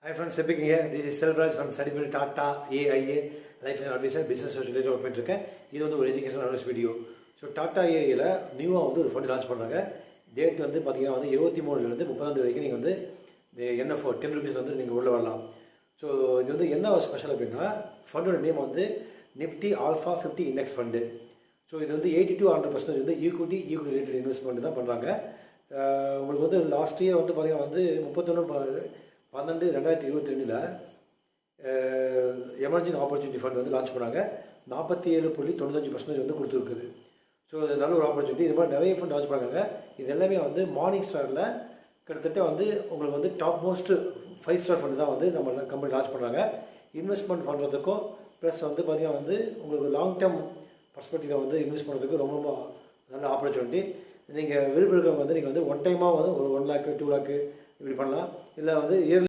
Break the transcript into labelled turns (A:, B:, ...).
A: Hi friends, speaking here. This is Selvraj from Certified Tata AIA Life and Advisor Business Society work பண்ணிருக்கேன். இது வந்து ஒரு educational awareness video. So Tata ஏஐயில் நியூவாக வந்து ஒரு ஃபண்ட் லான்ச் பண்ணுறாங்க. டேட் வந்து பார்த்தீங்கன்னா வந்து 23 30 வரைக்கும் நீங்கள் வந்து இந்த NF 10 rupees வந்து நீங்கள் உள்ளே வரலாம். ஸோ இது வந்து என்ன ஸ்பெஷல் அப்படின்னா ஃபண்டோட நேம் வந்து Nifty alpha 50 index fund. So இது வந்து 80 to 100% வந்து ஈக்விட்டி ரிலேட்டட் இன்வெஸ்ட்மெண்ட் தான் பண்ணுறாங்க. உங்களுக்கு வந்து லாஸ்ட் இயர் வந்து பார்த்தீங்கன்னா வந்து 31/12/2022 எமர்ஜிங் ஆப்பர்ச்சுனிட்டி ஃபண்ட் வந்து லான்ச் பண்ணாங்க. 47.95% வந்து கொடுத்துருக்குது. ஸோ நல்ல ஒரு ஆப்பர்ச்சுனிட்டி. இது மாதிரி நிறைய ஃபண்ட் லான்ச் பண்ணாங்க. இது எல்லாமே வந்து மார்னிங் ஸ்டாரில் கிட்டத்தட்ட வந்து உங்களுக்கு வந்து டாப் மோஸ்ட் 5 ஸ்டார் ஃபண்ட் தான் வந்து நம்ம கம்பெனி லான்ச் பண்ணுறாங்க. இன்வெஸ்ட்மெண்ட் பண்ணுறதுக்கும் ப்ளஸ் வந்து பார்த்திங்கன்னா வந்து உங்களுக்கு லாங் டேர்ம் பர்ஸ்பெக்டிவில் வந்து இன்வெஸ்ட் பண்ணுறதுக்கு ரொம்ப ரொம்ப நல்ல ஆப்பர்ச்சுனிட்டி. நீங்கள் விருப்பம் வந்து நீங்கள் வந்து ஒன் டைமாக வந்து ஒரு 1 lakh 2 lakh இப்படி பண்ணலாம். இல்லை வந்து இயர்லி